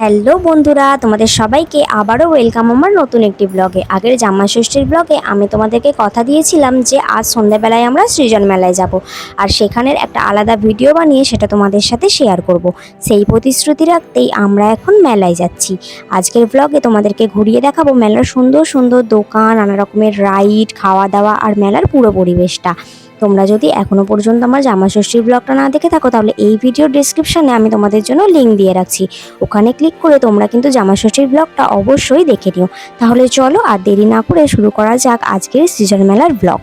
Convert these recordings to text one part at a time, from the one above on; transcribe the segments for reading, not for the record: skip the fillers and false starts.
Hello বন্ধুরা, তোমাদের সবাইকে আবারও ওয়েলকাম আমার নতুন একটি ব্লগে। আগের জামাই ষষ্ঠীর ব্লগে আমি তোমাদেরকে কথা দিয়েছিলাম যে আজ সন্ধ্যাবেলায় আমরা সৃজন মেলায় যাব, আর সেখানের একটা আলাদা ভিডিও বানিয়ে সেটা তোমাদের সাথে শেয়ার করব। সেই প্রতিশ্রুতি রাখতেই আমরা এখন মেলায় যাচ্ছি। আজকের ব্লগে তোমাদেরকে ঘুরিয়ে দেখাবো মেলার সুন্দর সুন্দর দোকান, নানা রকমের রাইড, খাওয়া দাওয়া আর মেলার পুরো পরিবেশটা। তোমরা যদি এখনো পর্যন্ত আমার জামাই ষষ্ঠীর ব্লগটা না দেখে থাকো তাহলে এই ভিডিওর ডেসক্রিপশনে আমি তোমাদের জন্য লিঙ্ক দিয়ে রাখছি, ওখানে ক্লিক করে তোমরা কিন্তু জামাই ষষ্ঠীর ব্লগটা অবশ্যই দেখে নিও। তাহলে চলো আর দেরি না করে শুরু করা যাক আজকের সৃজন মেলার ব্লগ।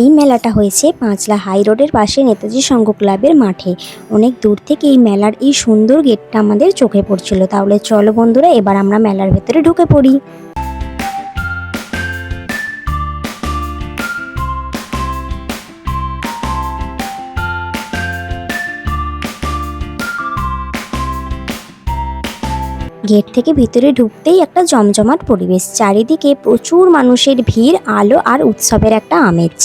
এই মেলাটা হয়েছে পাঁচলা হাই রোডের পাশে নেতাজি সংঘ ক্লাবের মাঠে। অনেক দূর থেকে এই মেলার এই সুন্দর গেটটা আমাদের চোখে পড়ছিল। তাহলে চলো বন্ধুরা, এবার আমরা মেলার ভেতরে ঢুকে পড়ি। গেট থেকে ভিতরে ঢুকতেই একটা জমজমাট পরিবেশ, চারিদিকে প্রচুর মানুষের ভিড়, আলো আর উৎসবের একটা আমেজ।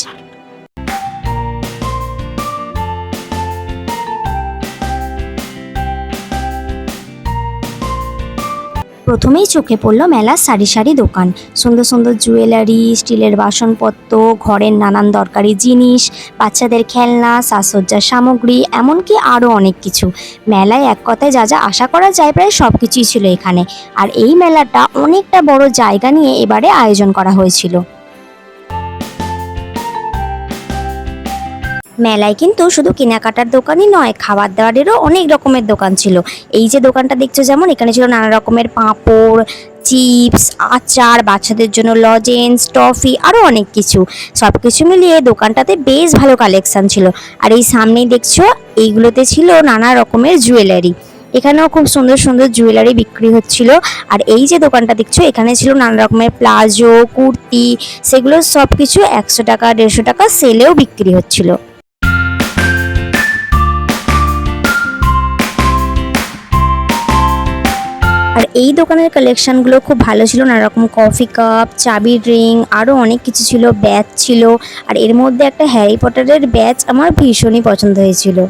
প্রথমেই চোখে পড়ল মেলার সারি সারি দোকান। সুন্দর সুন্দর জুয়েলারি, স্টিলের বাসনপত্র, ঘরের নানান দরকারি জিনিস, বাচ্চাদের খেলনা, সাজসজ্জার সামগ্রী, এমনকি আরও অনেক কিছু। মেলায় এক কথায় যা যা আশা করা যায় প্রায় সব কিছুই ছিল এখানে। আর এই মেলাটা অনেকটা বড় জায়গা নিয়ে এবারে আয়োজন করা হয়েছিল। মেলায় কিন্তু শুধু কেনাকাটার দোকানই নয়, খাবার দাবারেরও অনেক রকমের দোকান ছিল। এই যে দোকানটা দেখছো, যেমন এখানে ছিল নানা রকমের পাঁপড়, চিপস, আচার, বাচ্চাদের জন্য লজেন্স, টফি, আরও অনেক কিছু। সব কিছু মিলিয়ে দোকানটাতে বেশ ভালো কালেকশন ছিল। আর এই সামনেই দেখছো, এইগুলোতে ছিল নানা রকমের জুয়েলারি। এখানেও খুব সুন্দর সুন্দর জুয়েলারি বিক্রি হচ্ছিল। আর এই যে দোকানটা দেখছো, এখানে ছিল নানা রকমের প্লাজো, কুর্তি, সেগুলো সব কিছু 100 টাকা 150 টাকা সেলেও বিক্রি হচ্ছিল। আর এই দোকানের কালেকশনগুলো খুব ভালো ছিল, নানা রকম কফি কাপ, চাবির রিং, আরও অনেক কিছু ছিল, ব্যাচ ছিল। আর এর মধ্যে একটা হ্যারি পটারের ব্যাচ আমার ভীষণই পছন্দ হয়েছিল।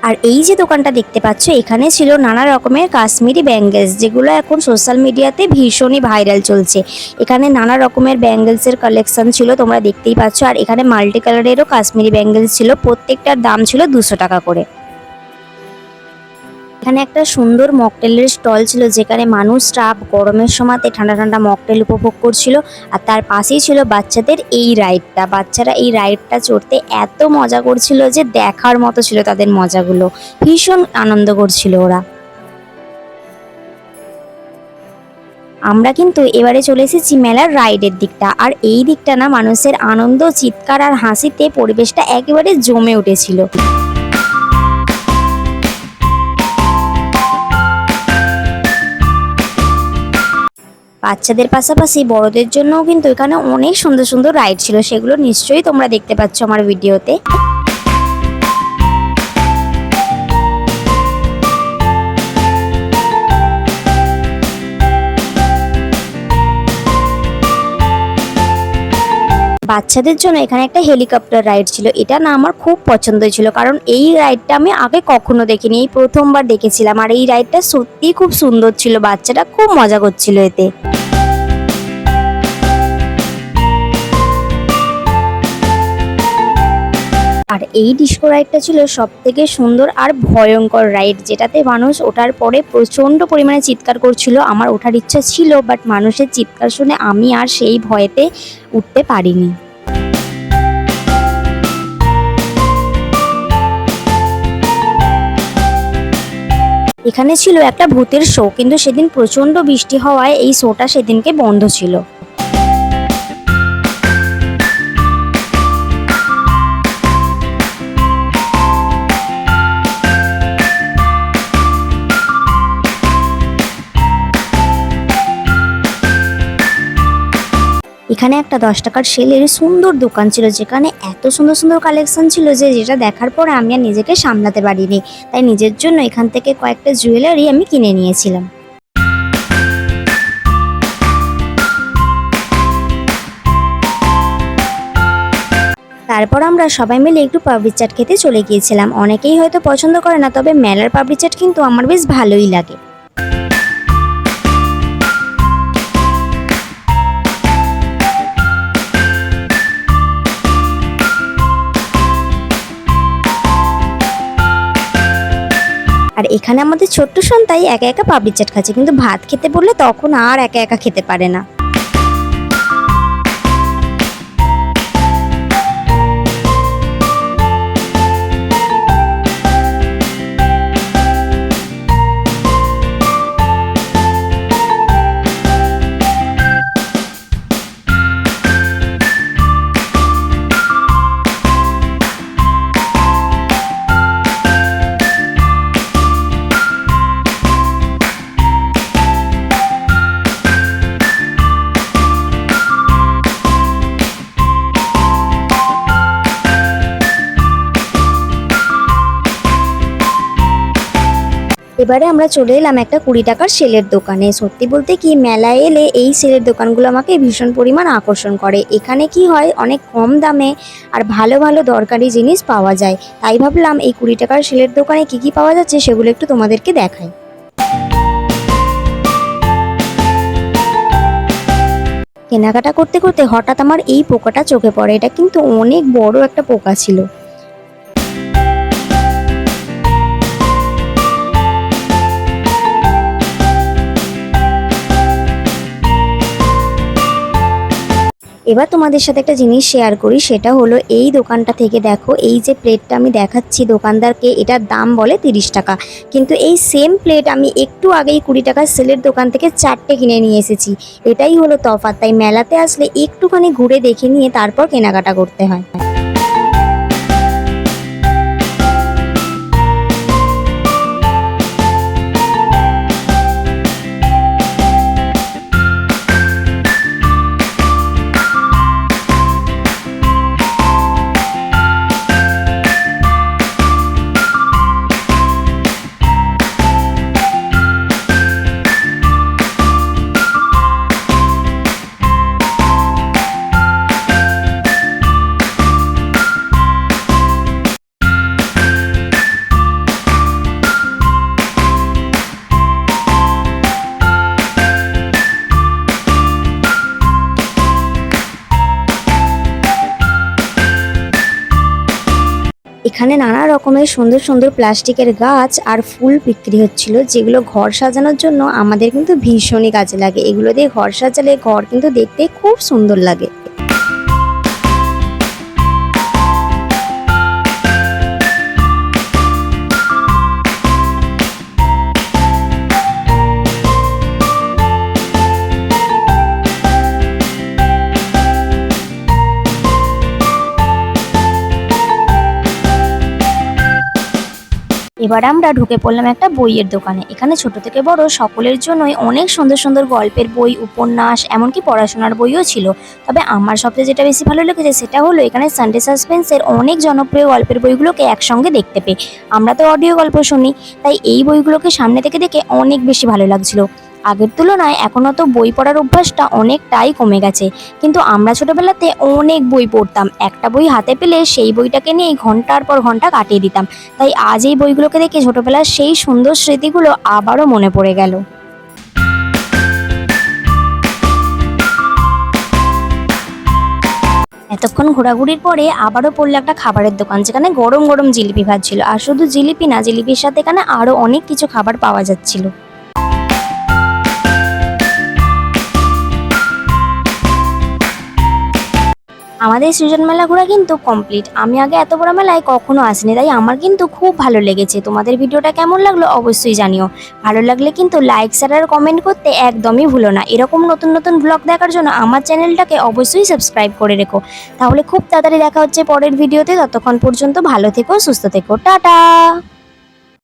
আর এই যে দোকানটা দেখতে পাচ্ছ, এখানে ছিল নানা রকমের কাশ্মীরি ব্যাঙ্গেলস, যেগুলো এখন সোশ্যাল মিডিয়াতে ভীষণই ভাইরাল চলছে। এখানে নানা রকমের ব্যাঙ্গেলসের কালেকশন ছিল, তোমরা দেখতেই পাচ্ছ। আর এখানে মাল্টি কালারেরও কাশ্মীরি ব্যাঙ্গেলস ছিল, প্রত্যেকটার দাম ছিল 200 টাকা করে। এখানে একটা সুন্দর মকটেলের স্টল ছিল, যেখানে মানুষরা গরমের সময়তে ঠান্ডা ঠান্ডা মকটেল উপভোগ করছিল। আর তার পাশেই ছিল বাচ্চাদের এই রাইডটা। বাচ্চারা এই রাইডটা চড়তে এত মজা করছিল যে দেখার মতো ছিল তাদের মজাগুলো, ভীষণ আনন্দ করছিল ওরা। আমরা কিন্তু এবারে চলে এসেছি মেলার রাইডের দিকটা। আর এই দিকটা না, মানুষের আনন্দ, চিৎকার আর হাসিতে পরিবেশটা একেবারে জমে উঠেছিল। বাচ্চাদের পাশাপাশি বড়দের জন্যও কিন্তু এখানে অনেক সুন্দর সুন্দর রাইড ছিল, সেগুলো নিশ্চয়ই তোমরা দেখতে পাচ্ছ আমার ভিডিওতে। বাচ্চাদের জন্য এখানে একটা হেলিকপ্টার রাইড ছিল। এটা না আমার খুব পছন্দ ছিল, কারণ এই রাইডটা আমি আগে কখনো দেখিনি, এই প্রথমবার দেখেছিলাম। আর এই রাইডটা সত্যিই খুব সুন্দর ছিল, বাচ্চাটা খুব মজা করছিল এতে। আর এই ডিস্কো রাইডটা ছিল সবথেকে সুন্দর আর ভয়ঙ্কর রাইড, যেটাতে মানুষ ওঠার পরে প্রচণ্ড পরিমাণে চিৎকার করছিল। আমার ওঠার ইচ্ছা ছিল, বাট মানুষের চিৎকার শুনে আমি আর সেই ভয়েতে উঠতে পারিনি। এখানে ছিল একটা ভূতের শো, কিন্তু সেদিন প্রচণ্ড বৃষ্টি হওয়ায় এই শোটা সেদিনকে বন্ধ ছিল। এখানে একটা 10 টাকার সেলের সুন্দর দোকান ছিল, যেখানে এত সুন্দর সুন্দর কালেকশন ছিল যে যেটা দেখার পরে আমি আর নিজেকে সামলাতে পারিনি। তাই নিজের জন্য এখান থেকে কয়েকটা জুয়েলারি আমি কিনে নিয়েছিলাম। তারপর আমরা সবাই মিলে একটু পাপড়ি চাট খেতে চলে গিয়েছিলাম। অনেকেই হয়তো পছন্দ করে না, তবে মেলার পাপড়ি চাট কিন্তু আমার বেশ ভালোই লাগে। আর এখানে আমাদের ছোট্ট সন্তাই একা একা পাপড়ি চাট খাচ্ছে, কিন্তু ভাত খেতে বললে তখন আর একা একা খেতে পারে না। এবারে আমরা চলে এলাম একটা 20 টাকার সেলের দোকানে। সত্যি বলতে কি, মেলায় এলে এই সেলের দোকানগুলো আমাকে ভীষণ পরিমাণ আকর্ষণ করে। এখানে কি হয়, অনেক কম দামে আর ভালো ভালো দরকারি জিনিস পাওয়া যায়। তাই ভাবলাম এই 20 টাকার সেলের দোকানে কি কি পাওয়া যাচ্ছে সেগুলো একটু তোমাদেরকে দেখাই। কেনাকাটা করতে করতে হঠাৎ আমার এই পোকাটা চোখে পড়ে। এটা কিন্তু অনেক বড় একটা পোকা ছিল। এবার তোমাদের সাথে একটা জিনিস শেয়ার করি, সেটা হলো এই দোকানটা থেকে দেখো, এই যে প্লেটটা আমি দেখাচ্ছি দোকানদারকে, এটার দাম বলে 30 টাকা, কিন্তু এই সেম প্লেট আমি একটু আগেই 20 টাকার সেলের দোকান থেকে 4টে কিনে নিয়ে এসেছি। এটাই হলো তফাৎ। তাই মেলাতে আসলে একটুখানি ঘুরে দেখে নিয়ে তারপর কেনাকাটা করতে হয়। এখানে নানা রকমের সুন্দর সুন্দর প্লাস্টিকের গাছ আর ফুল বিক্রি হচ্ছিল, যেগুলো ঘর সাজানোর জন্য আমাদের কিন্তু ভীষণই কাজে লাগে। এগুলো দিয়ে ঘর সাজালে ঘর কিন্তু দেখতে খুব সুন্দর লাগে। এবার আমরা ঢুকে পড়লাম একটা বইয়ের দোকানে। এখানে ছোট থেকে বড় সকলের জন্যই অনেক সুন্দর সুন্দর গল্পের বই, উপন্যাস, এমনকি পড়াশোনার বইও ছিল। তবে আমার সবচেয়ে যেটা বেশি ভালো লেগেছে সেটা হলো এখানে সানডে সাসপেন্সের অনেক জনপ্রিয় গল্পের বইগুলোকে একসঙ্গে দেখতে পেয়ে। আমরা তো অডিও গল্প শুনি, তাই এই বইগুলোকে সামনে থেকে দেখে অনেক বেশি ভালো লাগছিল। আগের তুলনায় এখন তো বই পড়ার অভ্যাসটা অনেকটাই কমে গেছে, কিন্তু আমরা ছোটোবেলাতে অনেক বই পড়তাম। একটা বই হাতে পেলে সেই বইটাকে নিয়েই ঘন্টার পর ঘন্টা কাটিয়ে দিতাম। তাই আজ এই বইগুলোকে দেখে ছোটোবেলার সেই সুন্দর স্মৃতিগুলো আবারও মনে পড়ে গেল। এতক্ষণ ঘোরাঘুরির পরে আবারও পড়লো একটা খাবারের দোকান, যেখানে গরম গরম জিলিপি ভাজছিল। আর শুধু জিলিপি না, জিলিপির সাথে এখানে আরও অনেক কিছু খাবার পাওয়া যাচ্ছিল। আমাদের সৃজন মেলা ঘোরা কিন্তু কমপ্লিট। আমি আগে এত বড় মেলায় কখনো আসিনি, তাই আমার কিন্তু খুব ভালো লেগেছে। তোমাদের ভিডিওটা কেমন লাগলো অবশ্যই জানিও। ভালো লাগলে কিন্তু লাইক, শেয়ার আর কমেন্ট করতে একদমই ভুলো না। এরকম নতুন নতুন ব্লগ দেখার জন্য আমার চ্যানেলটাকে অবশ্যই সাবস্ক্রাইব করে রেখো। তাহলে খুব তাড়াতাড়ি দেখা হচ্ছে পরের ভিডিওতে। ততক্ষণ পর্যন্ত ভালো থেকো, সুস্থ থেকো, টাটা।